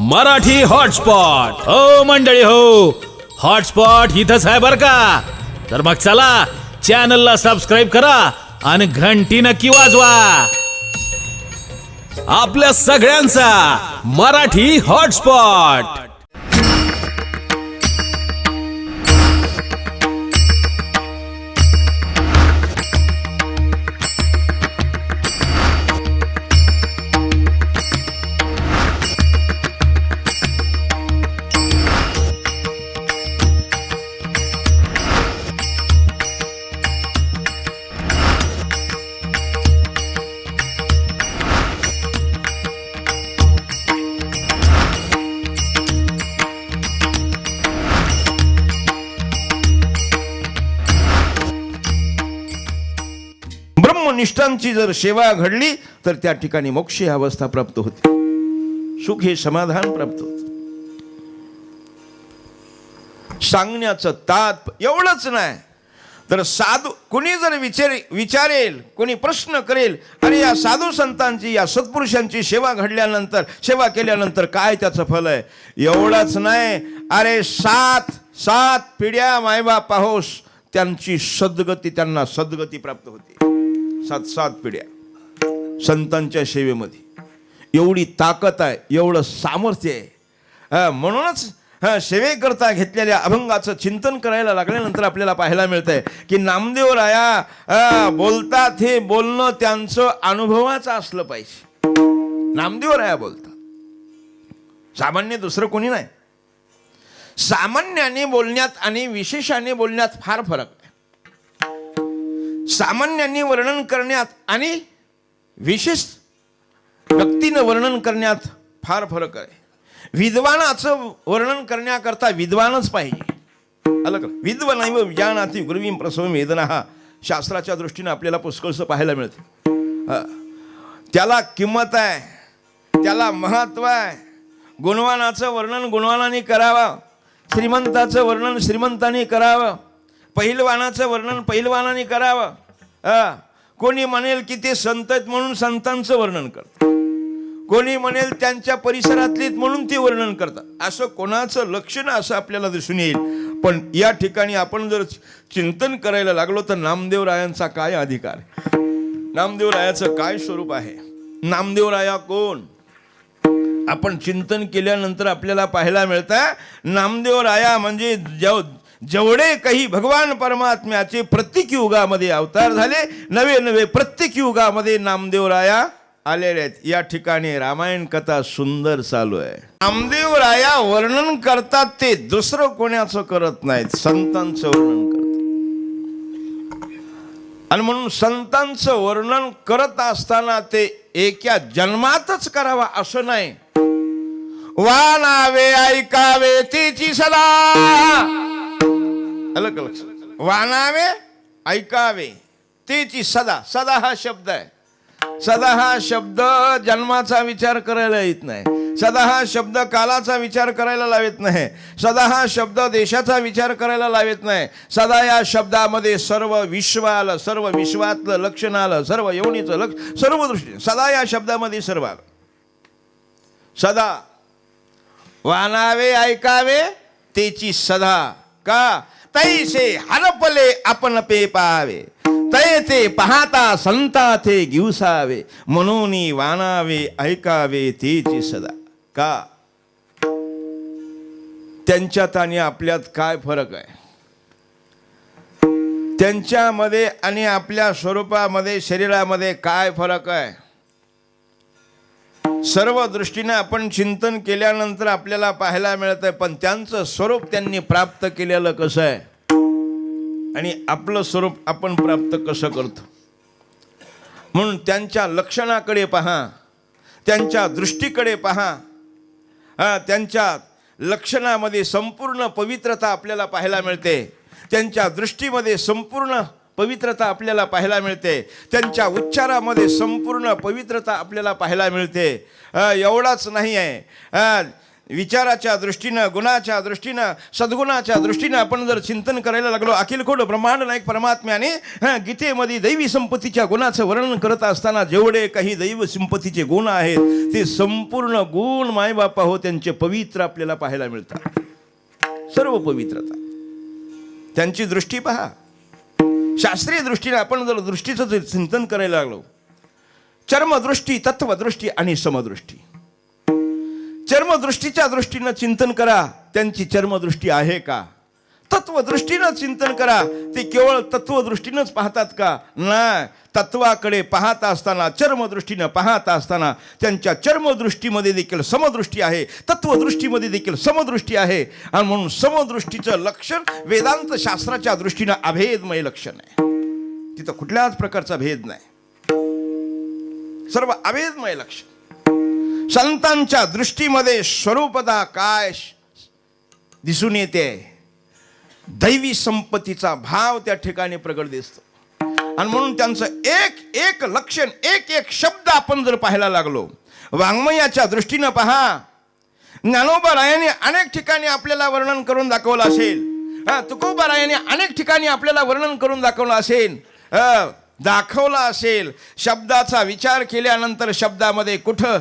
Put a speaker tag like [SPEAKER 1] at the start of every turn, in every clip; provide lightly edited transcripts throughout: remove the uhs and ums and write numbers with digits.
[SPEAKER 1] Marathi hotspot हो मंडळी हो, हॉटस्पॉट इथंच आहे बर का. तर मग चला चॅनलला सबस्क्राईब करा आणि घंटी नक्की वाजवा. आपल्या सगळ्यांचा मराठी हॉटस्पॉट.
[SPEAKER 2] ब्रह्मनिष्ठांची जर सेवा घडली तर त्या ठिकाणी मोक्ष ही अवस्था प्राप्त होते, सुख हे समाधान प्राप्त होते. सांगण्याचं तात एवढंच नाही तर साधू कोणी जर विचारेल, कोणी प्रश्न करेल, अरे या साधू संतांची या सत्पुरुषांची सेवा घडल्यानंतर, सेवा केल्यानंतर काय त्याचं फल आहे, एवढंच नाही, अरे सात पिढ्या मायबाप पाहोस त्यांची सद्गती, त्यांना सद्गती प्राप्त होते. सात पिढ्या संतांच्या सेवेमध्ये एवढी ताकद आहे, एवढं सामर्थ्य आहे. म्हणूनच सेवेकरता घेतलेल्या अभंगाचं चिंतन करायला लागल्यानंतर आपल्याला पाहायला मिळतंय की नामदेव राया बोलतात, हे बोलणं त्यांचं अनुभवाचं असलं पाहिजे. नामदेव राया बोलतात, सामान्य दुसरं कोणी नाही. सामान्याने बोलण्यात आणि विशेषाने बोलण्यात फार फरक आहे. सामान्यांनी वर्णन करण्यात आणि विशेष व्यक्तीनं वर्णन करण्यात फार फरक आहे. विद्वानाचं वर्णन करण्याकरता विद्वानच पाहिजे. अलग विद्वानाय विजानाति गुरुवीं प्रसव वेदना हा शास्त्राच्या दृष्टीने आपल्याला पुष्कळसं पाहायला मिळतं. त्याला किंमत आहे, त्याला महत्व आहे. गुणवानाचं वर्णन गुणवानाने करावं, श्रीमंताचं वर्णन श्रीमंताने करावं, पहिलवानाचं वर्णन पहिलवानाने करावं. कोणी म्हणेल की ते संत आहेत म्हणून संतांचं वर्णन करतात, कोणी म्हणेल त्यांच्या परिसरातलीच म्हणून ते वर्णन करतात. असं कोणाचं लक्षण असं आपल्याला दिसून येईल. पण या ठिकाणी आपण जर चिंतन करायला लागलो तर नामदेवरायांचा काय अधिकार, नामदेवरायाचं काय स्वरूप आहे, नामदेवराया कोण, आपण चिंतन केल्यानंतर आपल्याला पाहायला मिळतं. नामदेवराया म्हणजे जेवढे काही भगवान परमात्म्याचे प्रत्येक युगामध्ये अवतार झाले, नवे नवे प्रत्येक युगामध्ये नामदेवराया आलेले आहेत. या ठिकाणी रामायण कथा सुंदर चालू आहे. नामदेवराया वर्णन करतात ते दुसरं कोणाचं करत नाहीत, संतांचं वर्णन करतात. आणि म्हणून संतांचं वर्णन करत असताना ते एका जन्मातच करावा असं नाही. वानावे ऐकावे तिची सदा, अलग अलग वानावे ऐकावे तिची सदा. सदा हा शब्द आहे. सदा हा शब्द जन्माचा विचार करायला येत नाही. सदा हा शब्द कालाचा विचार करायला लावत नाही. सदा हा शब्द देशाचा विचार करायला लावत नाही. सदा या शब्दामध्ये सर्व विश्व आलं, सर्व विश्वातलं लक्षण आलं, सर्व योनीचं लक्ष, सर्व दृष्टी सदा या शब्दामध्ये सर्व आलं. सदा वानावे ऐकावे तेची सदा, का तैसे हरपले आपण पे पावे, तै ते पाहता संता ते घेऊसावे, म्हणून वानावे ऐकावे तेची सदा. का त्यांच्यात आणि आपल्यात काय फरक आहे, त्यांच्यामध्ये आणि आपल्या स्वरूपामध्ये शरीरामध्ये काय फरक आहे, सर्व दृष्टीने आपण चिंतन केल्यानंतर आपल्याला पाहायला मिळतंय. पण त्यांचं स्वरूप त्यांनी प्राप्त केलेलं कसं आहे आणि आपलं स्वरूप आपण प्राप्त कसं करतो. म्हणून त्यांच्या लक्षणाकडे पहा, त्यांच्या दृष्टीकडे पहा. त्यांच्या लक्षणामध्ये संपूर्ण पवित्रता आपल्याला पाहायला मिळते, त्यांच्या दृष्टीमध्ये संपूर्ण पवित्रता आपल्याला पाहायला मिळते, त्यांच्या उच्चारामध्ये संपूर्ण पवित्रता आपल्याला पाहायला मिळते. एवढाच नाही आहे, विचाराच्या दृष्टीनं, गुणाच्या दृष्टीनं, सद्गुणाच्या दृष्टीनं आपण जर चिंतन करायला लागलो, अखिल खोड ब्रह्मांड नायक परमात्म्याने गीतेमध्ये दैवी संपत्तीच्या गुणाचं वर्णन करत असताना जेवढे काही दैव संपत्तीचे गुण आहेत ते संपूर्ण गुण मायबापा हो त्यांचे पवित्र आपल्याला पाहायला मिळतात. सर्व पवित्रता त्यांची दृष्टी पहा. शास्त्रीय दृष्टीने आपण जर दृष्टीचं जर चिंतन करायला लागलो, चर्मदृष्टी, तत्वदृष्टी आणि समदृष्टी. चर्मदृष्टीच्या दृष्टीनं चिंतन करा, त्यांची चर्मदृष्टी आहे का? तत्वदृष्टीनं चिंतन करा, ते केवळ तत्वदृष्टीनंच पाहतात का? नाही, तत्वाकडे पाहत असताना, चर्मदृष्टीनं पाहत असताना त्यांच्या चर्मदृष्टीमध्ये देखील समदृष्टी आहे, तत्वदृष्टीमध्ये देखील समदृष्टी आहे. आणि म्हणून समदृष्टीचं लक्षण वेदांत शास्त्राच्या दृष्टीनं अभेदमय लक्षण आहे. तिथं कुठल्याच प्रकारचा भेद नाही, सर्व अभेदमय लक्षण. संतांच्या दृष्टीमध्ये स्वरूपता काय दिसून येते? दैवी संपत्तीचा भाव त्या ठिकाणी प्रगट दिसतो. आणि म्हणून त्यांचं एक एक लक्षण, एक एक शब्द आपण जर पाहायला लागलो, वाङ्मयाच्या दृष्टीनं पहा. ज्ञानोबारायांनी अनेक ठिकाणी आपल्याला वर्णन करून दाखवलं असेल, तुकोबारायांनी अनेक ठिकाणी आपल्याला वर्णन करून दाखवलं असेल. शब्दाचा विचार केल्यानंतर शब्दामध्ये कुठं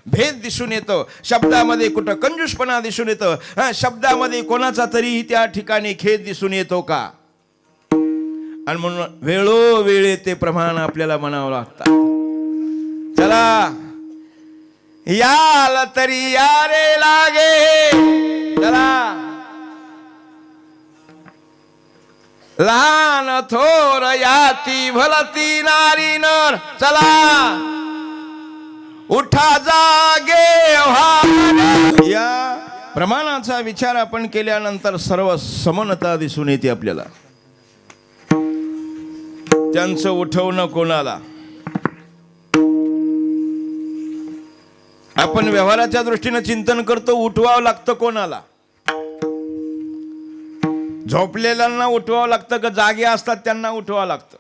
[SPEAKER 2] भेद दिसून येतो, शब्दामध्ये कुठं कंजूसपणा दिसून येतो, शब्दामध्ये कोणाचा तरी त्या ठिकाणी खेद दिसून येतो का? आणि म्हणून वेळोवेळी ते प्रमाण आपल्याला म्हणावं लागतात. चला याल तरी यारे लागे, चला लहान थोर याती भलती नारी नर, चला उठा जागे व्हा. या प्रमाणाचा विचार आपण केल्यानंतर सर्व समानता दिसून येते आपल्याला. त्यांचं उठवणं कोणाला? आपण व्यवहाराच्या दृष्टीने चिंतन करतो, उठवावं लागतं कोणाला? झोपलेल्यांना उठवावं लागतं का जागे असतात त्यांना उठवावं लागतं?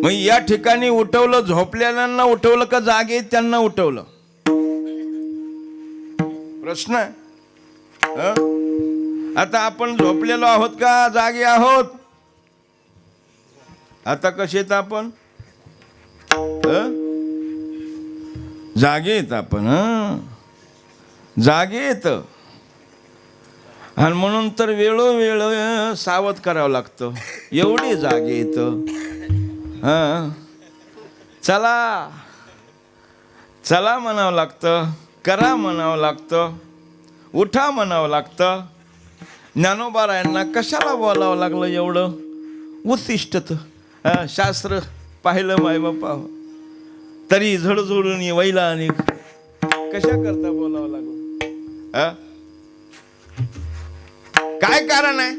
[SPEAKER 2] मग या ठिकाणी उठवलं, झोपलेल्यांना उठवलं का जागे त्यांना उठवलं? प्रश्न आहे. आता आपण झोपलेलो आहोत का जागे आहोत? आता कसे आपण जागेत, आपण जागेत. आणि म्हणून तर वेळोवेळ सावध करावं लागतं, एवढी जागेत. चला चला म्हणावं लागतं, करा म्हणावं लागतं, उठा म्हणावं लागतं. ज्ञानोबारायांना कशाला बोलावं लागलं एवढं? उद्दिष्ट शास्त्र पाहिलं मायबापा तरी झडझडून वैला आणि कशा करता बोलावं लागलं? काय कारण आहे?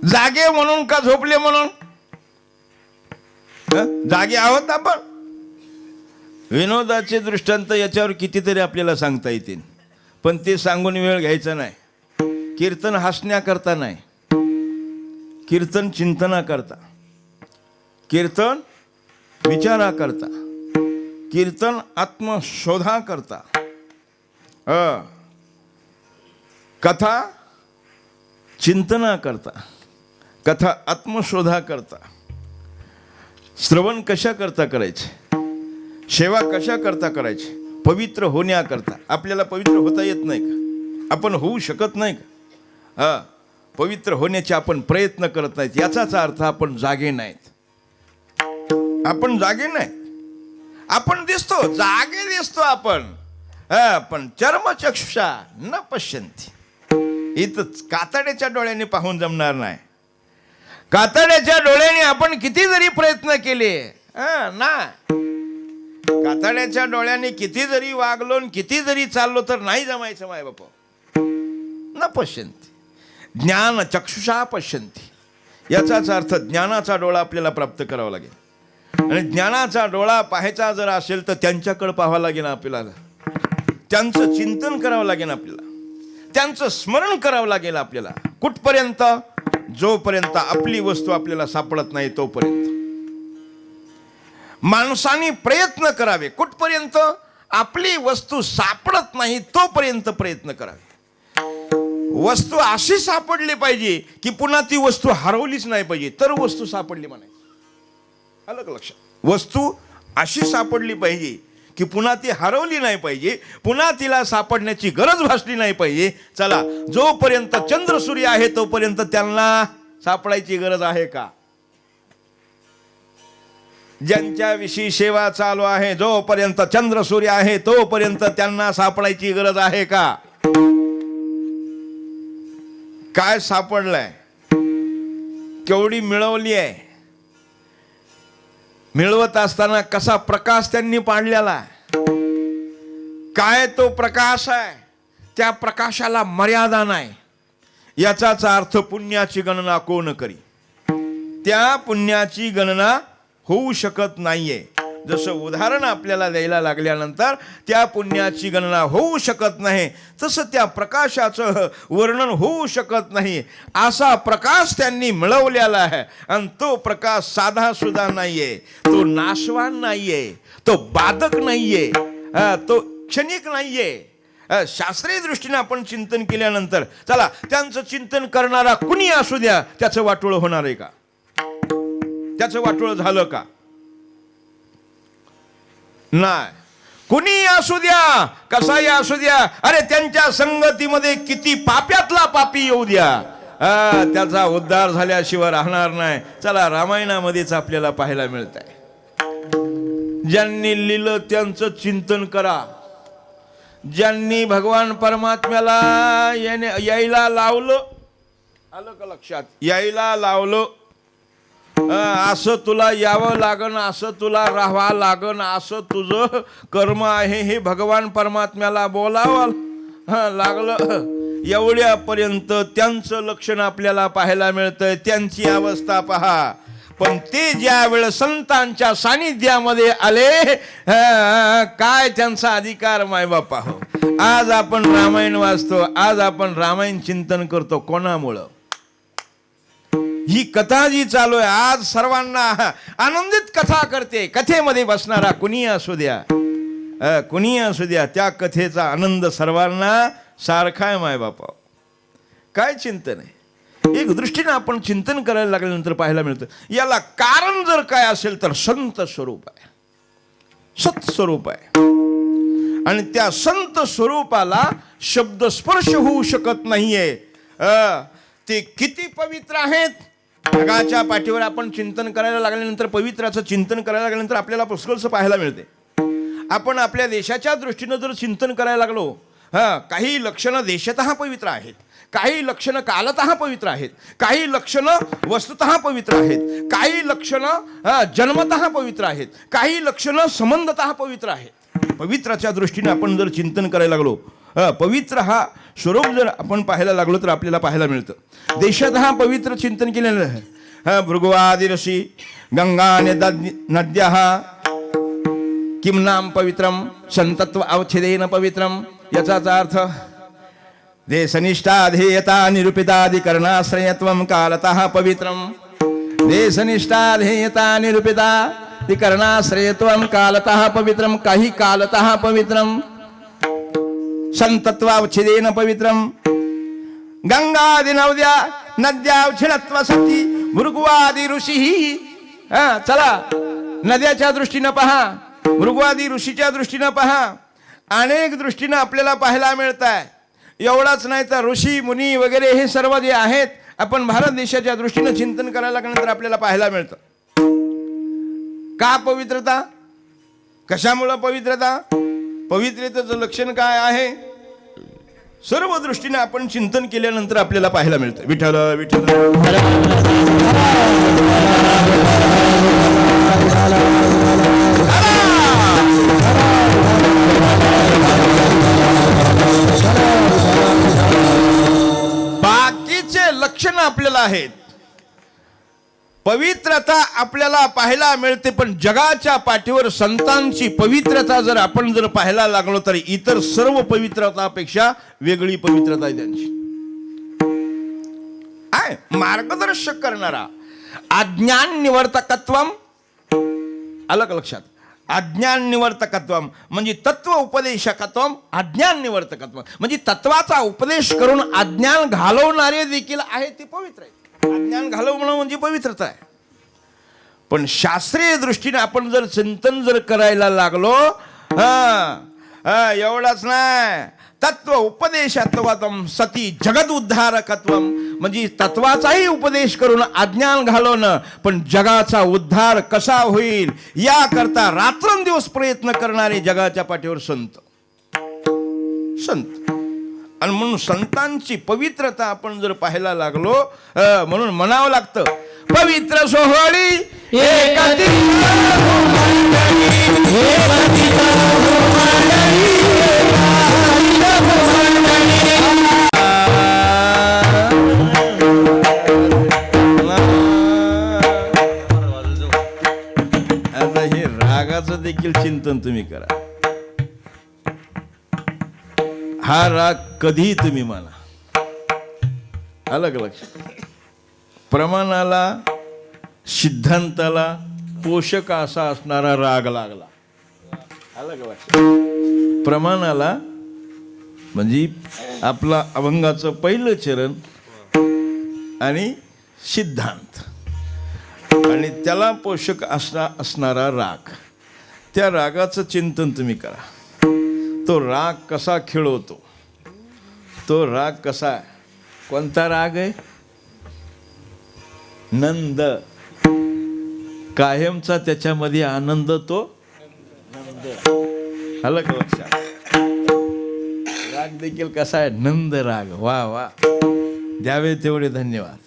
[SPEAKER 2] जागे म्हणून का झोपले म्हणून? जागे आहोत आपण. विनोदाचे दृष्टांत याच्यावर कितीतरी आपल्याला सांगता येतील, पण ते सांगून वेळ घ्यायचा नाही. कीर्तन हसण्याकरता नाही, कीर्तन चिंतनाकरता, कीर्तन विचाराकरता, कीर्तन आत्मशोधाकरता, कथा चिंतनाकरता, कथा आत्मशोधाकरता. श्रवण कशा करता करायचे, सेवा कशा करता करायची? पवित्र होण्याकरता. आपल्याला पवित्र होता येत नाही का? आपण होऊ शकत नाही का? पवित्र होण्याचे आपण प्रयत्न करत नाहीत, याचाच अर्थ आपण जागे नाहीत. आपण जागे नाहीत. आपण दिसतो, जागे दिसतो आपण, पण चर्मचक्षुषा न पश्यन्ति. इथं कातड्याच्या डोळ्याने पाहून जमणार नाही. कातड्याच्या डोळ्याने आपण किती जरी प्रयत्न केले ना, कातड्याच्या डोळ्याने किती जरी वागलो, किती जरी चाललो तर नाही जमायचं माय बापा. न पश्यन्ति ज्ञान चक्षुषा पश्यन्ति. याचाच अर्थ ज्ञानाचा डोळा आपल्याला प्राप्त करावा लागेल. आणि ज्ञानाचा डोळा पाहायचा जर असेल तर त्यांच्याकडे पाहावं लागेल आपल्याला, त्यांचं चिंतन करावं लागेल आपल्याला, त्यांचं स्मरण करावं लागेल आपल्याला. कुठपर्यंत? जोपर्यंत आपली वस्तू आपल्याला सापडत नाही तोपर्यंत. माणसाने प्रयत्न करावे. कुठपर्यंत? आपली वस्तू सापडत नाही तोपर्यंत प्रयत्न करावे. वस्तू अशी सापडली पाहिजे की पुन्हा ती वस्तू हरवलीच नाही पाहिजे, तर वस्तू सापडली म्हणायची. आलं का लक्षात? वस्तू अशी सापडली पाहिजे की पुन्हा ती हरवली नाही पाहिजे, पुन्हा तिला सापडण्याची गरज भासली नाही पाहिजे. चला, जोपर्यंत चंद्र सूर्य आहे तोपर्यंत त्यांना सापडायची गरज आहे का? ज्यांच्याविषयी सेवा चालू आहे, जोपर्यंत चंद्र सूर्य आहे तोपर्यंत त्यांना सापडायची गरज आहे का? काय सापडलंय? केवढी मिळवली आहे? मिळवत असताना कसा प्रकाश त्यांनी पाडलेला? काय तो प्रकाश आहे? त्या प्रकाशाला मर्यादा नाही. याचाच अर्थ पुण्याची गणना कोण करी? त्या पुण्याची गणना होऊ शकत नाहीये. जसं उदाहरण आपल्याला द्यायला लागल्यानंतर त्या पुण्याची गणना होऊ शकत नाही, तसं त्या प्रकाशाचं वर्णन होऊ शकत नाही. असा प्रकाश त्यांनी मिळवलेला आहे आणि तो प्रकाश साधा सुद्धा नाहीये, तो नाशवान नाहीये, तो बाधक नाहीये, तो क्षणिक नाहीये. शास्त्रीय दृष्टीने आपण चिंतन केल्यानंतर चला, त्यांचं चिंतन करणारा कुणी असू द्या, त्याचं वाटोळ होणार आहे का? त्याचं वाटोळ झालं का? नाही. कुणी असू द्या, कसाही असू द्या, अरे त्यांच्या संगतीमध्ये किती पाप्यातला पापी येऊ द्या, त्याचा उद्धार झाल्याशिवाय राहणार नाही. चला, रामायणामध्येच आपल्याला पाहायला मिळत आहे. ज्यांनी लिहिलं त्यांचं चिंतन करा. ज्यांनी भगवान परमात्म्याला यायला लावलं, आलं का लक्षात? यायला लावलं, असं तुला यावं लागन, असं तुला राहावं लागन, असं तुझं कर्म आहे, हे भगवान परमात्म्याला बोलावं लागलं. एवढ्यापर्यंत त्यांचं लक्षण आपल्याला पाहायला मिळतंय. त्यांची अवस्था पहा. पण ते ज्या वेळेस संतांच्या सानिध्यामध्ये आले, काय त्यांचा अधिकार मायबापा हो. आज आपण रामायण वाचतो, आज आपण रामायण चिंतन करतो, कोणामुळं? ही कथा जी चालू आहे आज सर्वांना आनंदित कथा करते. कथेमध्ये बसणारा कुणी असू द्या, कुणी असू द्या, त्या कथेचा आनंद सर्वांना सारखा आहे मायबापा. काय चिंतन आहे? एक दृष्टीने आपण चिंतन करायला लागल्यानंतर पाहायला मिळतं, याला कारण जर काय असेल तर संत स्वरूप आहे, सत स्वरूप आहे. आणि त्या संत स्वरूपाला शब्द स्पर्श होऊ शकत नाहीये. ते किती पवित्र आहेत. जगाच्या पाठीवर आपण चिंतन करायला लागल्यानंतर, पवित्राचं चिंतन करायला लागल्यानंतर आपल्याला पुष्कळसं पाहायला मिळते. आपण आपल्या देशाच्या दृष्टीनं जर चिंतन करायला लागलो, काही लक्षणं देशतः पवित्र आहेत, काही लक्षणं कालतः पवित्र आहेत, काही लक्षणं वस्तुतः पवित्र आहेत, काही लक्षणं जन्मतः पवित्र आहेत, काही लक्षणं संबंधतः पवित्र आहेत. पवित्राच्या दृष्टीने आपण जर चिंतन करायला लागलो, पवित्र हा स्वरूप जर आपण पाहायला लागलो तर आपल्याला पाहायला मिळतं. देशात हा पवित्र चिंतन केलेलं आहे. भृगवादी ऋषी गंगा नद्या किम नाम पवित्रम संतत्व अवच्छेदेन पवित्रम. याचाच अर्थ देशनिष्ठा ध्येयता निरूपिताधिकरणाश्रयत्वम कालतः पवित्रम. देशनिष्ठा ध्येयता निरूपिताधिकरणाश्रयत्वम कालतः पवित्रम. काही कालतः पवित्रम, संतत्वावच्छेदेन पवित्रम. गंगादि नद्यावच्छिन्नत्व सती भृगवादी ऋषी. चला, नद्याच्या दृष्टीनं पहा, भृगवादी ऋषीच्या दृष्टीनं पहा, अनेक दृष्टीनं आपल्याला पाहायला मिळत आहे. एवढाच नाही तर ऋषी मुनी वगैरे हे सर्व जे आहेत, आपण भारत देशाच्या दृष्टीनं चिंतन करायला लागल्यानंतर आपल्याला पाहायला मिळतं. का पवित्रता? कशामुळं पवित्रता? पवित्रतेचं लक्षण काय आहे? सर्व दृष्टीने आपण चिंतन केल्यानंतर आपल्याला पाहायला मिळतं. विठ्ठल विठ्ठल. बाकीचे लक्षण आपल्याला आहेत. पवित्रता आपल्याला पाहायला मिळते, पण जगाच्या पाठीवर संतांची पवित्रता जर आपण जर पाहायला लागलो तर इतर सर्व पवित्रतापेक्षा वेगळी पवित्रता आहे त्यांची. आहे मार्गदर्शक करणारा, अज्ञान निवर्तकत्वम. आलं का लक्षात? अज्ञान निवर्तकत्वम म्हणजे तत्व उपदेशकत्वम अज्ञान निवर्तकत्वम म्हणजे तत्वाचा उपदेश करून अज्ञान घालवणारे देखील आहे ते पवित्र आहे. अज्ञान घालवणं म्हणजे पवित्रता आहे. पण शास्त्रीय दृष्टीने आपण जर चिंतन जर करायला लागलो एवढंच नाही, तत्व उपदेशत्वम सती जगत उद्धारकत्वम म्हणजे तत्वाचाही उपदेश करून अज्ञान घालवणं, पण जगाचा उद्धार कसा होईल याकरता रात्रंदिवस प्रयत्न करणारे जगाच्या पाठीवर संत. आणि म्हणून संतांची पवित्रता आपण जर पाहायला लागलो म्हणून म्हणावं लागतं पवित्र सोहळी आता हे रागाचं देखील चिंतन तुम्ही करा. हा राग कधी तुम्ही माना, अलग लक्षात. प्रमाणाला सिद्धांताला पोषक असा असणारा राग लागला, अलग लक्षात. प्रमाणाला म्हणजे आपला अभंगाचं पहिलं चरण आणि सिद्धांत आणि त्याला पोषक असणारा राग, त्या रागाचं चिंतन तुम्ही करा. तो राग कसा खेळवतो, तो राग कसा आहे, कोणता राग आहे, नंद. कायमचा त्याच्यामध्ये आनंद, तो नंद. आलं का लक्षात. राग देखील कसा आहे, नंद राग. वा वा, द्यावे तेवढे धन्यवाद.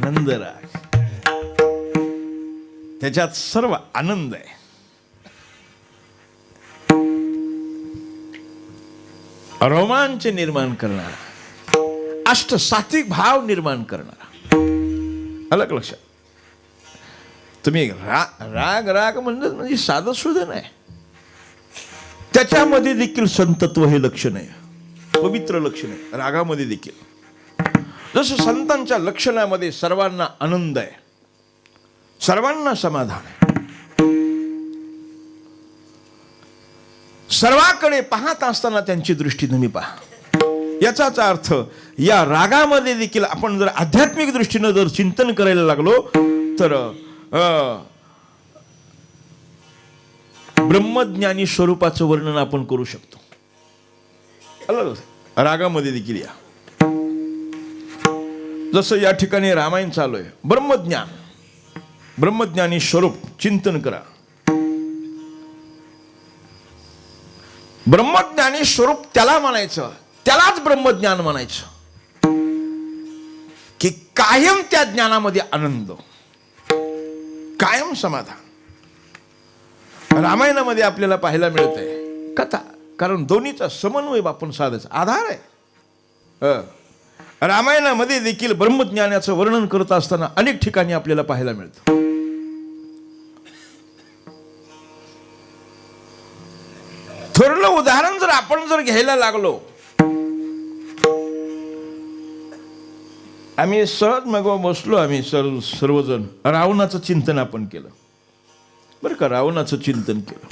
[SPEAKER 2] नंद राग, त्याच्यात सर्व आनंद आहे. रोमांच निर्माण करणारा, अष्ट सात्विक भाव निर्माण करणारा. अलग लक्षात. तुम्ही राग राग म्हणजे साधं सुद्धा नाही, त्याच्यामध्ये देखील संतत्व हे लक्षण आहे, पवित्र लक्षण आहे रागामध्ये देखील. जसं संतांच्या लक्षणामध्ये सर्वांना आनंद आहे, सर्वांना समाधान आहे, सर्वांकडे पाहत असताना त्यांची दृष्टी तुम्ही पहा. याचाच अर्थ या रागामध्ये देखील आपण जर आध्यात्मिक दृष्टीनं जर चिंतन करायला लागलो तर ब्रह्मज्ञानी स्वरूपाचं वर्णन आपण करू शकतो. रागामध्ये देखील या, जसं या ठिकाणी रामायण चालू आहे, ब्रह्मज्ञान, ब्रह्मज्ञानी स्वरूप चिंतन करा. ब्रह्मज्ञानी स्वरूप त्याला म्हणायचं, त्यालाच ब्रह्मज्ञान म्हणायचं की कायम त्या ज्ञानामध्ये आनंद, कायम समाधान. रामायणामध्ये आपल्याला पाहायला मिळत आहे कथा, कारण दोन्हीचा समन्वय आपण साधायचा आधार आहे. रामायणामध्ये देखील ब्रह्मज्ञानाचं वर्णन करत असताना अनेक ठिकाणी आपल्याला पाहायला मिळतं. थोरलं उदाहरण जर आपण जर घ्यायला लागलो, आम्ही सहज मग बसलो, आम्ही सर्वजण रावणाचं चिंतन आपण केलं बरं का. रावणाचं चिंतन केलं.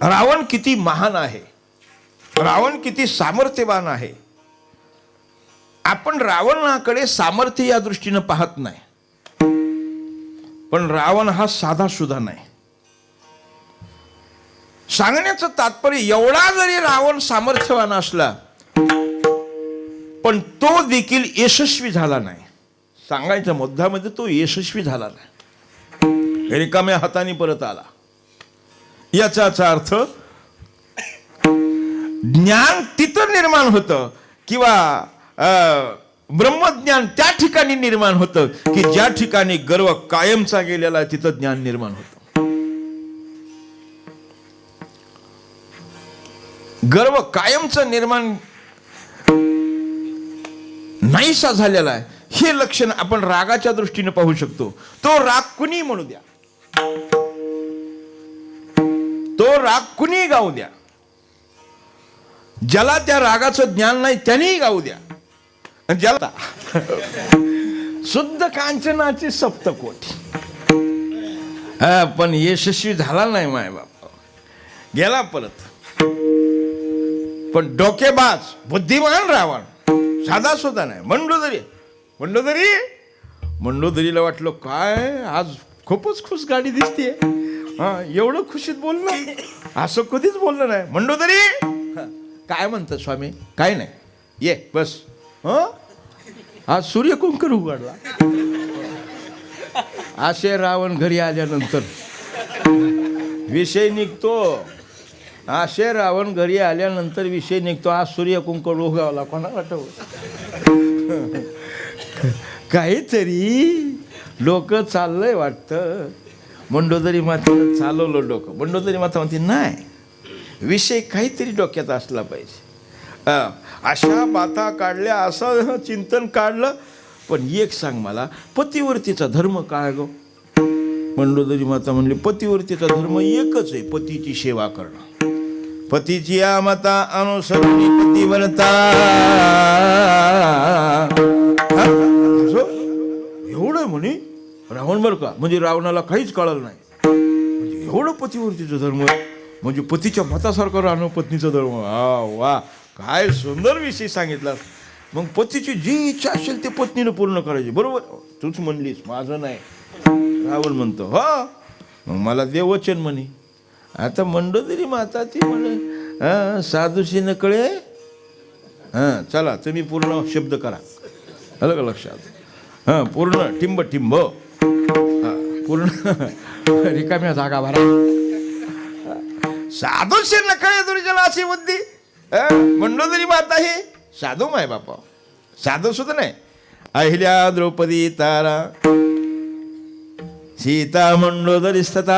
[SPEAKER 2] रावण किती महान आहे, रावण किती सामर्थ्यवान आहे. आपण रावणाकडे सामर्थ्य या दृष्टीनं पाहत नाही, पण रावण हा साधा सुद्धा नाही. सांगण्याचं तात्पर्य एवढा जरी रावण सामर्थ्यवान असला पण तो देखील यशस्वी झाला नाही. सांगायच्या मुद्द्यामध्ये तो यशस्वी झाला नाही, रिकाम्या हाताने परत आला. याचाच अर्थ ज्ञान तिथं निर्माण होतं किंवा ब्रह्मज्ञान त्या ठिकाणी निर्माण होतं की ज्या ठिकाणी गर्व कायमचा गेलेला आहे तिथं ज्ञान निर्माण होतं. गर्व कायमचं निर्माण नाहीसा झालेला आहे, हे लक्षण आपण रागाच्या दृष्टीने पाहू शकतो. तो राग कुणी म्हणू द्या, तो राग कुणी गाऊ द्या, ज्याला त्या रागाचं ज्ञान नाही त्यानेही गाऊ द्या. ज्याला शुद्ध कांचनाची सप्तकोटी. पण यशस्वी झाला नाही माय बाप, गेला परत. पण डोकेबाज बुद्धिमान रावण साधा सुद्धा नाही. मंडोदरीला वाटलं काय आज खूपच खुश गाडी दिसते. एवढं खुशीत बोलणं असं कधीच बोललं नाही. मंडोदरी काय म्हणतात स्वामी? काय नाही, ये बस. आज सूर्यकुंकर उघडला. असे रावण घरी आल्यानंतर विषय निघतो. असे रावण घरी आल्यानंतर विषय निघतो. आज सूर्यकुंकर उगवला कोणाला वाटत. काहीतरी लोक चाललंय वाटतं. मंडोदरी मातेला चालवलं डोकं. मंडोदरी माता म्हणते नाही, विषय काहीतरी डोक्यात असला पाहिजे. अशा बाता काढल्या, असं चिंतन काढलं. पण एक सांग मला, पतिवर्तीचा धर्म काय गो? मंडोदरी माता म्हणली पतिवर्तीचा धर्म एकच आहे, पतीची सेवा करणं. पतीची या माता अनुसरणी पतिव्रता. एवढं म्हणे रावण बरं का, म्हणजे रावणाला काहीच कळलं नाही. म्हणजे एवढं पतिवर्तीचं धर्म, म्हणजे पतीच्या मतासारखं राहणं पत्नीचा धर्म. वा, काय सुंदर विषय सांगितला. मग पतीची जी इच्छा असेल ते पत्नीनं पूर्ण करायची. बरोबर, तूच म्हणलीस, माझं नाही. रावण म्हणतो हो, मग मला दे वचन म्हणे. आता मंडोदरी माता ती म्हणे साधूशी न कळे. चला तुम्ही पूर्ण शब्द करा. आलं का लक्षात? पूर्ण टिंब टिंब, पूर्ण रिकाम्या जागा भरा. साधूशी न कळे दुर्जला अशी बुद्धी. मंडोदरी माता ही साधू माय बापा, साधू सुद्धा नाही. अहिल्या द्रौपदी तारा सीता मंडोदरी स्थिता,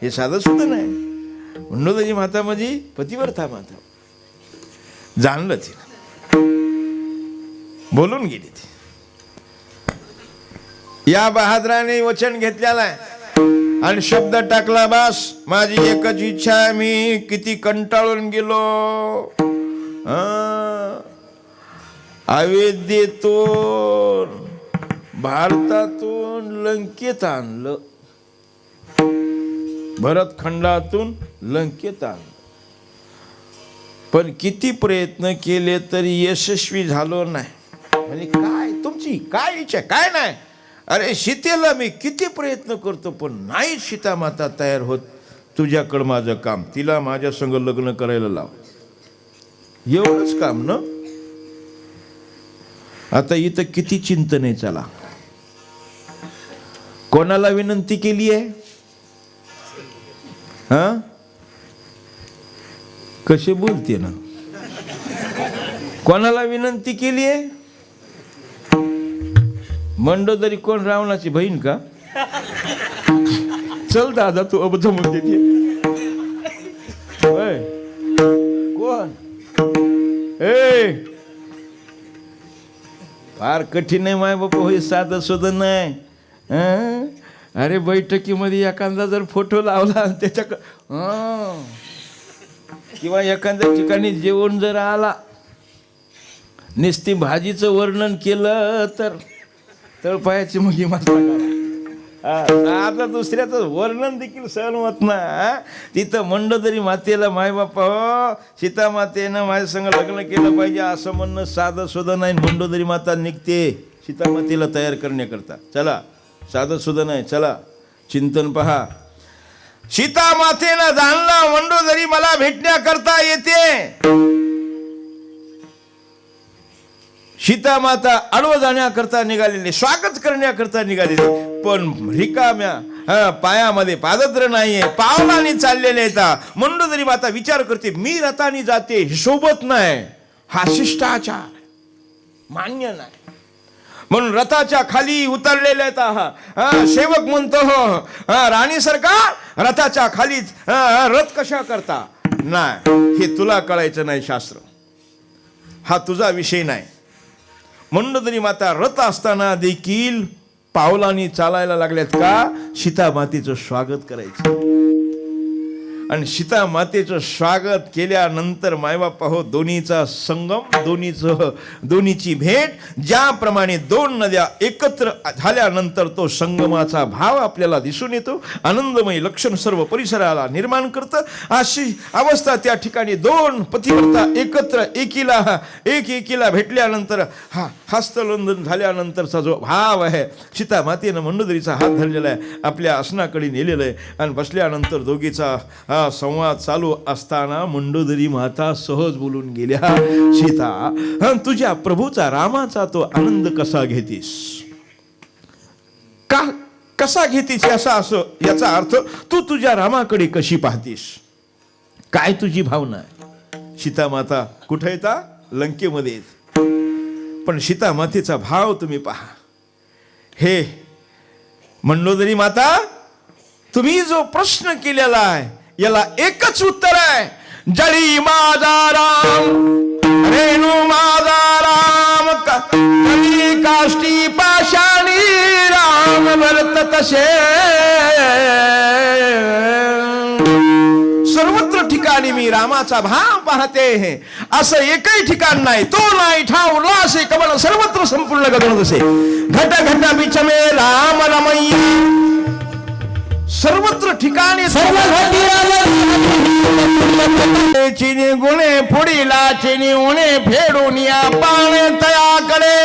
[SPEAKER 2] हे साधं सुद्धा नाही. मंडोदरी माता म्हणजे पतिव्रता माता. जाणलं तिला, बोलून गेली ती. या बहादराने वचन घेतलेलं आहे आणि शब्द टाकला. बस माझी एकच इच्छा आहे, मी किती कंटाळून गेलो. अयोध्येतून भारतातून लंकेत आणलं, भरतखंडातून लंकेत आणलं. पण किती प्रयत्न केले तरी यशस्वी झालो नाही. म्हणजे काय तुमची काय इच्छा? काय नाही. अरे सीतेला मी किती प्रयत्न करतो पण नाही सीता माता तयार होत. तुझ्याकडं माझं काम, तिला माझ्या संग लग्न करायला लाव. एवढंच काम ना. आता इथं किती चिंतन आहे. चला, कोणाला विनंती केली आहे? कसे बोलते ना. कोणाला विनंती केली आहे? मंडोदरी कोण? रावणाची बहीण का? चल दादा तू अब जमून देते. कोण? फार कठीण आहे माय बापा, होई साधं सुद्धा नाही. अरे बैठकीमध्ये एखादा जर फोटो लावला त्याच्या किंवा एखाद्या ठिकाणी जेवण जर आला, नुसती भाजीचं वर्णन केलं तर तळपायाची मुगी मस्त. आता दुसऱ्याचं वर्णन देखील सहन होत ना. तिथं मंडोदरी मातेला माय बापा हो, सीता मातेनं माझ्या संग लग्न केलं पाहिजे असं म्हणणं साधं सुद्धा नाही. मंडोदरी माता निघते सीता मातेला तयार करण्याकरता. चला, साधं सुद्धा नाही. चला चिंतन पहा. सीता मातेनं जाणलं मंडोदरी मला भेटण्याकरता येते. सीता माता आडवं जाण्याकरता निघालेली, स्वागत करण्याकरता निघालेली. पण रिकाम्या पायामध्ये पादत्र नाहीये, पावलाने चाललेले आहेत. मंडोदरी माता विचार करते, मी रथाने जाते हे सोबत नाही, हा शिष्टाचार मान्य नाही. म्हणून रथाच्या खाली उतरलेले आहेत. सेवक म्हणतो राणी सरकार रथाच्या खाली रथ कशा करता? नाही, हे तुला कळायचं नाही. शास्त्र हा तुझा विषय नाही. मंडोदरी माता रथ असताना देखील पावलांनी चालायला लागल्यात का? सीता मातेचं स्वागत करायचं. आणि सीता मातेचं स्वागत केल्यानंतर मायबापा हो दोन्हीचा संगम, दोन्हीची भेट, ज्याप्रमाणे दोन नद्या एकत्र झाल्यानंतर तो संगमाचा भाव आपल्याला दिसून येतो. आनंदमय लक्षण सर्व परिसराला निर्माण करतं. अशी अवस्था त्या ठिकाणी दोन पतिव्रता एकत्र एकीला भेटल्यानंतर हस्तलंघन झाल्यानंतरचा जो भाव आहे, सीता मातेनं मंडोदरीचा हात धरलेला आहे, आपल्या आसनाकडे नेलेलं आहे आणि बसल्यानंतर दोघीचा संवाद चालू असताना मंडोदरी माता सहज बोलून गेल्या, सीता तुझ्या प्रभूचा रामाचा तो आनंद कसा घेतीस, कसा घेतीस याचा अर्थ तू तुझ्या रामाकडे कशी पाहतीस, काय तुझी भावना आहे. सीता माता कुठे येतात? लंकेमध्ये येत. पण सीता मातेचा भाव तुम्ही पहा. हे मंडोदरी माता, तुम्ही जो प्रश्न केलेला आहे याला एकच उत्तर आहे, जळी माझा राम रेणू माझा राम कली काष्टी पाषाणी राम वर्त तसे. सर्वत्र ठिकाणी मी रामाचा भाव पाहते, असं एकही ठिकाण नाही, तो नाही ठाव उल्हासे कमल सर्वत्र संपूर्ण गगन तसे. घट घट बिच में राम रमैया, सर्वत्र ठिकाणी चिनी गुणे पुढीला चिनी उणे फेडून या पाने तयाकडे.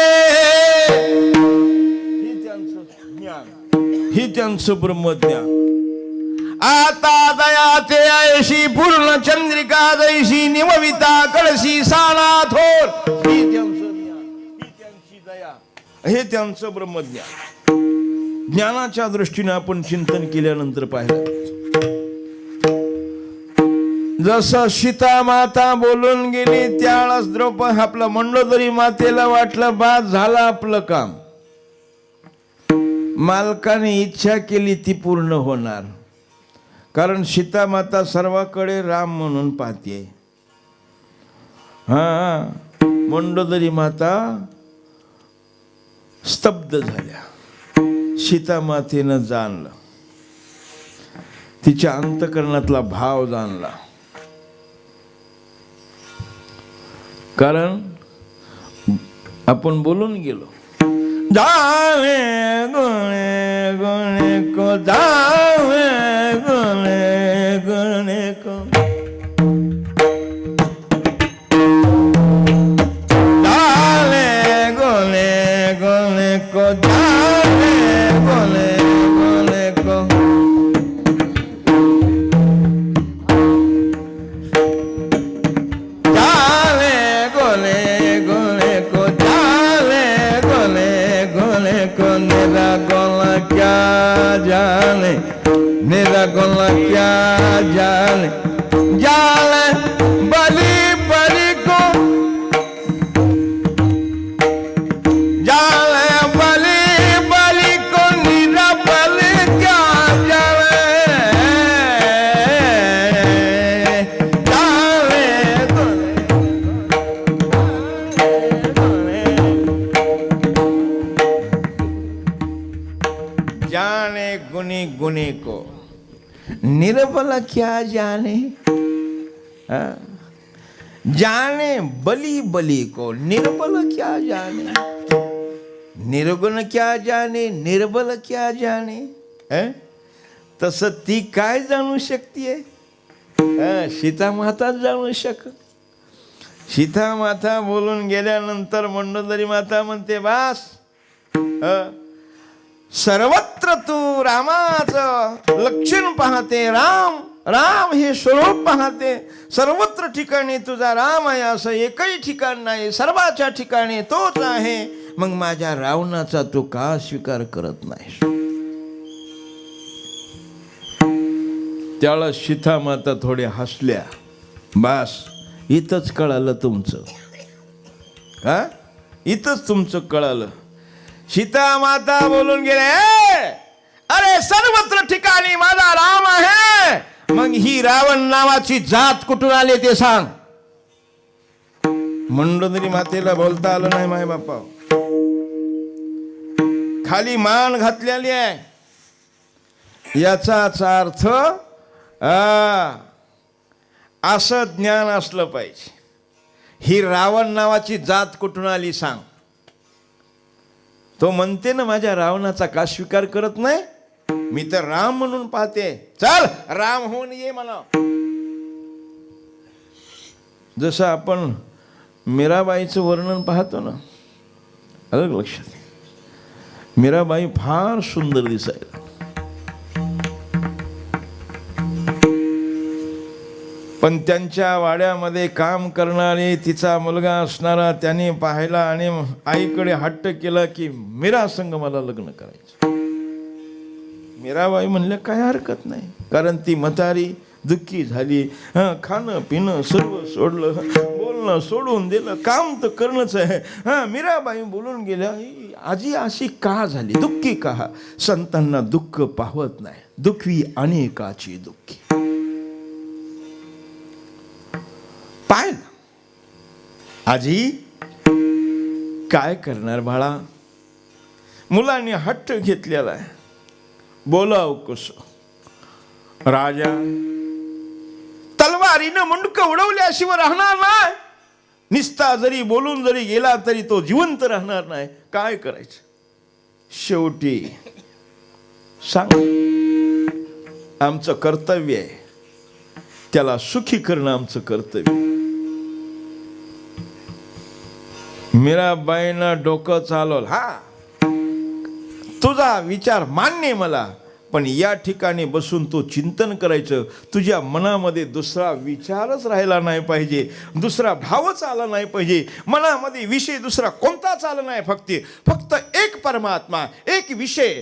[SPEAKER 2] ही त्यांचं ब्रह्मज्ञान. आता दया ते ऐशी पूर्ण चंद्रिका जैशी निमविता कळशी साना थोर. ही त्यांचं ज्ञान, ही त्यांची दया, हे त्यांचं ब्रह्मज्ञान. ज्ञानाच्या दृष्टीने आपण चिंतन केल्यानंतर पाहिलं, जसं सीता माता बोलून गेली त्यावेळेस द्रौपदी आपलं मंडोदरी मातेला वाटलं बाद झालं आपलं काम, मालकाने इच्छा केली ती पूर्ण होणार. कारण सीता माता सर्वाकडे राम म्हणून पाहते. मंडोदरी माता स्तब्ध झाल्या. सीता मातेनं जाणलं, तिच्या अंतकरणातला भाव जाणला. कारण आपण बोलून गेलो, जावे गुणे गुणे को, जावे गुणे गुणे को, जावे गुणे गुणे को, जावे गुणे गुणे को. जावे गुणे गुणे को, जावे गुणे गुणे को. मेरा गोला क्या जाने, मेरा गोला क्या जाने, जाने बलि बलि को, जाने बलि बलि को, निरा बलि क्या जाने, जाने जाने गुनी गुनी को, निर्बल क्या जाने. जाने बलि बलि को, निर्बल क्या जाने, निर्गुण क्या जाने, निर्बल क्या जाने. तसं ती काय जाणू शकते? सीता माता जाणू शकत. सीता माता बोलून गेल्यानंतर मंडोदरी माता म्हणते, बास सर्वत्र तू रामाचं लक्षण पाहते, राम राम हे स्वरूप पाहते, सर्वत्र ठिकाणी तुझा राम आहे असं एकही ठिकाण नाही, सर्वाच्या ठिकाणी तोच आहे. मग माझ्या रावणाचा तू का स्वीकार करत नाही? त्याला सीता माता थोड्या हसल्या. बास इथंच कळालं तुमचं, इथंच तुमचं कळालं. सीता माता बोलून गेले, अरे सर्वत्र ठिकाणी माझा राम आहे, मग ही रावण नावाची जात कुठून आली ते सांग. मंडोदरी मातेला बोलता आलं नाही. माय बापा खाली मान घातलेली आहे, याचाच अर्थ असं ज्ञान असलं पाहिजे. ही रावण नावाची जात कुठून आली सांग. तो म्हणते ना माझ्या रावणाचा का स्वीकार करत नाही, मी तर राम म्हणून पाहते, चल राम होऊन ये मला. जसं आपण मीराबाईचं वर्णन पाहतो ना, अलग लक्षात आहे. मीराबाई फार सुंदर दिसायला, पण त्यांच्या वाड्यामध्ये काम करणारे तिचा मुलगा असणारा त्याने पाहिला आणि आईकडे हट्ट केला की मीरा संग मला लग्न करायचं. मीराबाई म्हणल्या काय हरकत नाही, कारण ती म्हातारी दुःखी झाली. खाणं पिणं सर्व सोडलं, बोलणं सोडून दिलं, काम तर करणंच आहे. मीराबाई बोलून गेल्या, आजी अशी का झाली, दुःखी का. संतांना दुःख पाहत नाही, दुःखी अनेकाची दुःखी. पाहिलं आजी काय करणार बाळा, मुलांनी हट्ट घेतलेला आहे, बोलाव कसं. राजा तलवारीनं मुंडकं उडवल्याशिवाय राहणार नाही, निस्ता जरी बोलून जरी गेला तरी तो जिवंत राहणार नाही. काय करायचं, शेवटी सांग, आमचं कर्तव्य आहे, त्याला सुखी करणं आमचं कर्तव्य. मीराबाईनं डोकं चालवलं, हा तुझा विचार मान्य आहे मला, पण या ठिकाणी बसून तू चिंतन करायचं. तुझ्या मनामध्ये दुसरा विचारच राहिला नाही पाहिजे, दुसरा भावच आला नाही पाहिजे, मनामध्ये विषय दुसरा कोणताच आला नाही. फक्त एक परमात्मा, एक विषय.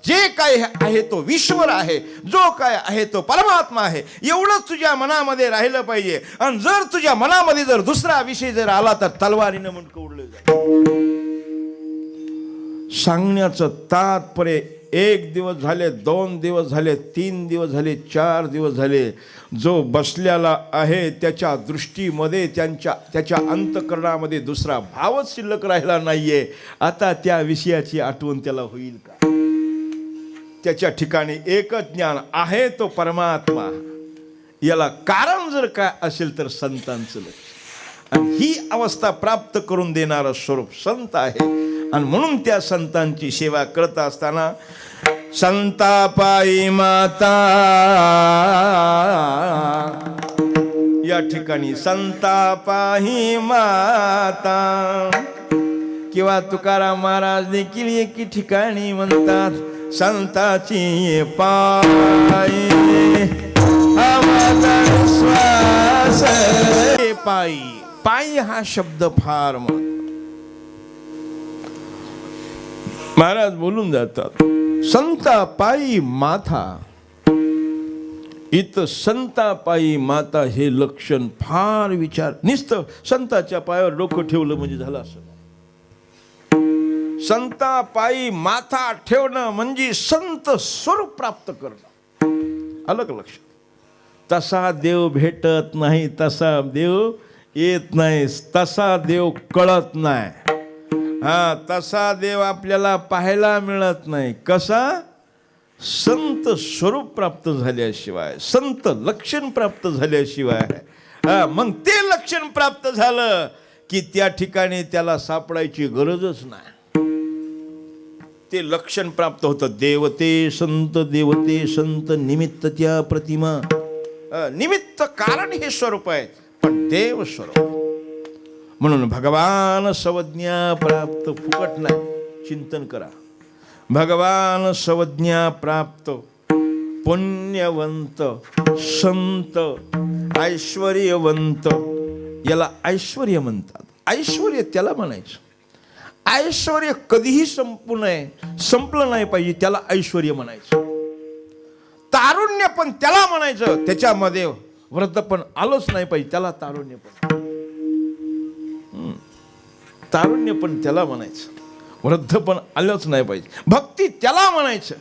[SPEAKER 2] जे काय आहे तो ईश्वर आहे, जो काय आहे तो परमात्मा आहे, एवढंच तुझ्या मनामध्ये राहिलं पाहिजे. आणि जर तुझ्या मनामध्ये जर दुसरा विषय जर आला तर तलवारीनं मुंडकं उडलं जाईल. सांगण्याचं तात्पर्य, 1 दिवस झाले, 2 दिवस झाले, 3 दिवस झाले, 4 दिवस झाले, जो बसलेला आहे त्याच्या दृष्टीमध्ये त्याच्या अंतःकरणामध्ये दुसरा भावच शिल्लक राहिला नाहीये. आता त्या विषयाची आठवण त्याला होईल का. त्याच्या ठिकाणी एकच ज्ञान आहे, तो परमात्मा. याला कारण जर काय असेल तर संतांचं लक्ष. आणि ही अवस्था प्राप्त करून देणारं स्वरूप संत आहे. आणि म्हणून त्या संतांची सेवा करत असताना संतापायी माता, या ठिकाणी संतापायी माता किंवा तुकाराम महाराज देखील एकी ठिकाणी म्हणतात, संताची पायी श्वास. पायी, पायी हा शब्द फार महाराज बोलून जातात. संता पायी माथा, इथं संता पायी माता हे लक्षण फार विचार. नुसतं संताच्या पायावर डोकं ठेवलं म्हणजे झालं असं. संता पायी माथा ठेवणं म्हणजे संत स्वरूप प्राप्त करणं. अलग लक्ष. तसा देव भेटत नाही, तसा देव येत नाही, तसा देव कळत नाही. तसा देव आपल्याला पाहायला मिळत नाही. कसा, संत स्वरूप प्राप्त झाल्याशिवाय, संत लक्षण प्राप्त झाल्याशिवाय. मग ते लक्षण प्राप्त झालं की त्या ठिकाणी त्याला सापडायची गरजच नाही. ते लक्षण प्राप्त होतं. देवते संत निमित्त त्या प्रतिमा. निमित्त कारण हे स्वरूप आहे, पण देव स्वरूप. म्हणून भगवान संज्ञा प्राप्त, फुकट नाही, चिंतन करा. भगवान संज्ञा प्राप्त, पुण्यवंत, संत, ऐश्वर्यवंत. याला ऐश्वर्य म्हणतात. ऐश्वर्य त्याला म्हणायचं. ऐश्वर्य कधीही संपलं नाही पाहिजे, त्याला ऐश्वर्य म्हणायचं. तारुण्य पण त्याला म्हणायचं, त्याच्यामध्ये वृद्धपण आलंच नाही पाहिजे, त्याला तारुण्य पण. तारुण्य पण त्याला म्हणायचं, वृद्धपण आलंच नाही पाहिजे. भक्ती त्याला म्हणायचं,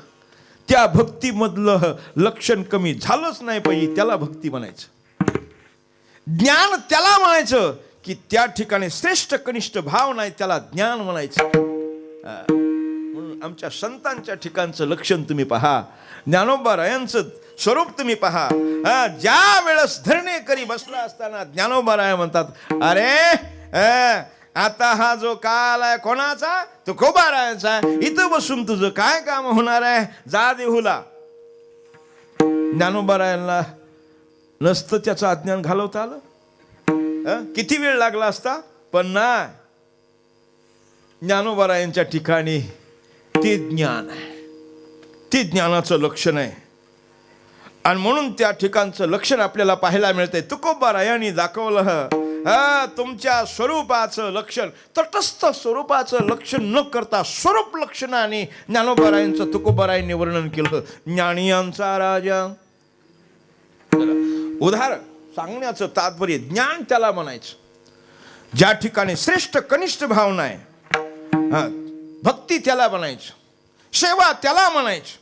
[SPEAKER 2] त्या भक्तीमधलं लक्षण कमी झालंच नाही पाहिजे, त्याला भक्ती म्हणायचं. ज्ञान त्याला म्हणायचं की त्या ठिकाणी श्रेष्ठ कनिष्ठ भाव नाही, त्याला ज्ञान म्हणायचं. म्हणून आमच्या संतांच्या ठिकाणचं लक्षण तुम्ही पहा, ज्ञानोबारायांचं स्वरूप तुम्ही पहा. ज्या वेळेस धरणे करी बसला असताना ज्ञानोबाराय म्हणतात, अरे आता हा जो काल आहे कोणाचा? तुकोबारायांचा. इथं बसून तुझं काय काम होणार आहे? जा देहूला. ज्ञानोबारायांना नसतं त्याचं अज्ञान घालवता आलं? किती वेळ लागला असता? पण नाही, ज्ञानोबारायांच्या ठिकाणी ते ज्ञान आहे, ते ज्ञानाचं लक्षण आहे. आणि म्हणून त्या ठिकाणचं लक्षण आपल्याला पाहायला मिळतंय. तुकोबारायांनी दाखवलं तुमच्या स्वरूपाचं लक्षण, तटस्थ स्वरूपाचं लक्षण न करता स्वरूप लक्षणाने ज्ञानोबारायांचं तुकोबारायांनी वर्णन केलं. ज्ञानियांचा राजा. उदाहरण सांगण्याचं तात्पर्य, ज्ञान त्याला म्हणायचं ज्या ठिकाणी श्रेष्ठ कनिष्ठ भावना आहे. भक्ती त्याला म्हणायचं, सेवा त्याला म्हणायचं,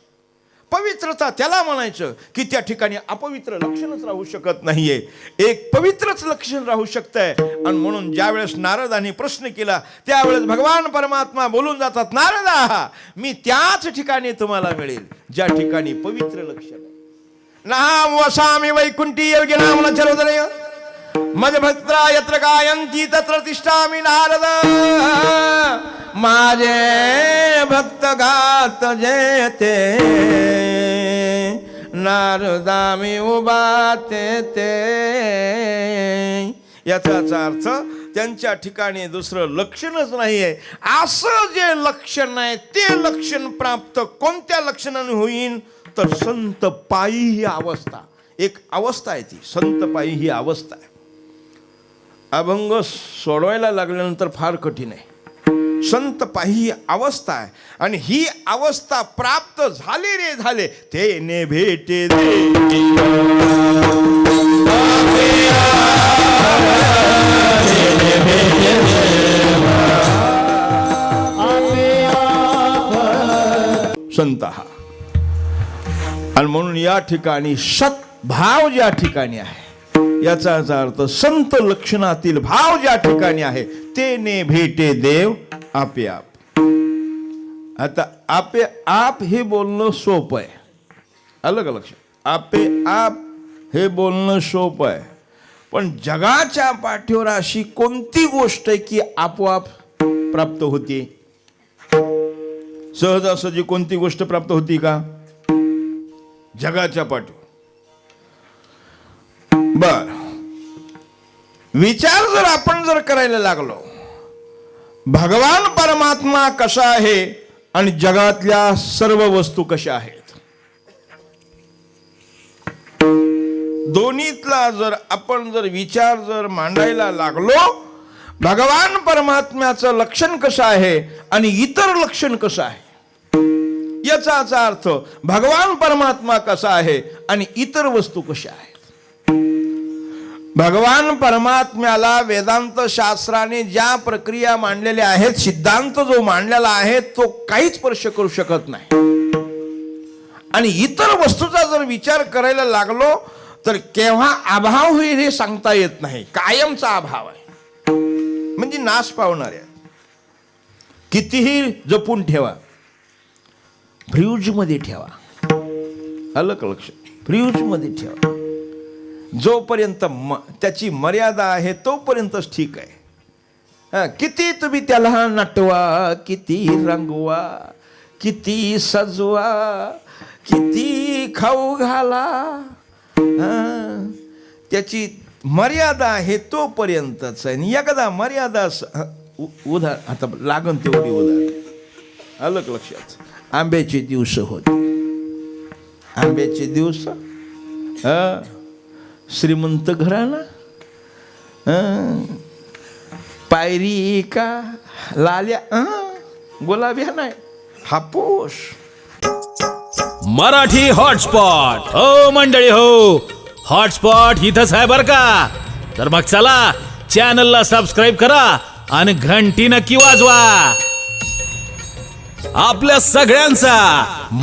[SPEAKER 2] पवित्रता त्याला म्हणायचं, की त्या ठिकाणी अपवित्र लक्षणच राहू शकत नाहीये, एक पवित्रच लक्षण राहू शकतंय. आणि म्हणून ज्या वेळेस नारदांनी प्रश्न केला त्यावेळेस भगवान परमात्मा बोलून जातात, नारदा मी त्याच ठिकाणी तुम्हाला मिळेल ज्या ठिकाणी पवित्र लक्षण आहे. नाम वसामि वैकुंठी योगी नाम न चरोदरय मज भक्त्रा यत्र गायन्ति तत्र तिष्ठामि नारद. माझे भक्त गात जेते नारदामी उभा ते. याचाच अर्थ त्यांच्या ठिकाणी दुसरं लक्षणच नाहीये. असं जे लक्षण आहे ते लक्षण प्राप्त कोणत्या लक्षणाने होईल? तर संत पायी ही अवस्था, एक अवस्था आहे ती संत पायी ही अवस्था आहे. अभंग सोडवायला लागल्यानंतर फार कठीण आहे. संत पायी ही अवस्था आहे आणि ही अवस्था प्राप्त झाले रे झाले ते ने भेटे संत हा. आणि म्हणून या ठिकाणी सद्भाव ज्या ठिकाणी आहे याचा अर्थ संत लक्षणातील भाव ज्या ठिकाणी आहे ते ने भेटे देव आपे आप. आता आपे आप हे बोलणं सोपं आहे, अलग लक्ष. आपे आप हे बोलणं सोपं आहे, पण जगाच्या पाठीवर अशी कोणती गोष्ट आहे की आपोआप प्राप्त होती? सहजासहजी कोणती गोष्ट प्राप्त होती का जगाच्या पाठीवर? बर, विचार जर आपण करायला लागलो, भगवान परमात्मा कसा आहे आणि जगातल्या सर्व वस्तू कशा आहेत, दोन्हीतला जर आपण विचार मांडायला लागलो, भगवान परमात्म्याचं लक्षण कसं आहे आणि इतर लक्षण कसं आहे, याचाच अर्थ भगवान परमात्मा कसा आहे आणि इतर वस्तू कशा आहेत. भगवान परमात्म्याला वेदांत शास्त्राने ज्या प्रक्रिया मांडलेल्या आहेत, सिद्धांत जो मांडलेला आहे तो काहीच स्पर्श करू शकत नाही. आणि इतर वस्तूचा जर विचार करायला लागलो तर केव्हा अभाव होईल हे सांगता येत नाही. कायमचा अभाव आहे, म्हणजे नाश पावणाऱ्या. कितीही जपून ठेवा, फ्रीज मध्ये ठेवा, अलग लक्ष, फ्रीज मध्ये ठेवा, जोपर्यंत त्याची मर्यादा आहे तोपर्यंतच ठीक आहे. किती तुम्ही त्याला नटवा, किती रंगवा, किती सजवा, किती खाऊ घाला, त्याची मर्यादा आहे तोपर्यंतच आहे. एकदा मर्यादा उदाहरण आता लागन तेवढी उदाहरण अलग लक्षात. आंब्याचे दिवस होते, आंब्याचे दिवस, श्रीमंत घराणा, पायरी का लाल्या, गुलाबी नाही, हापूस.
[SPEAKER 1] मराठी हॉटस्पॉट. हो मंडळी हो, हॉटस्पॉट इथंच आहे बर का. तर मग चला चॅनलला सबस्क्राईब करा आणि घंटी नक्की वाजवा. आपल्या सगळ्यांचा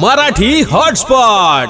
[SPEAKER 1] मराठी हॉटस्पॉट.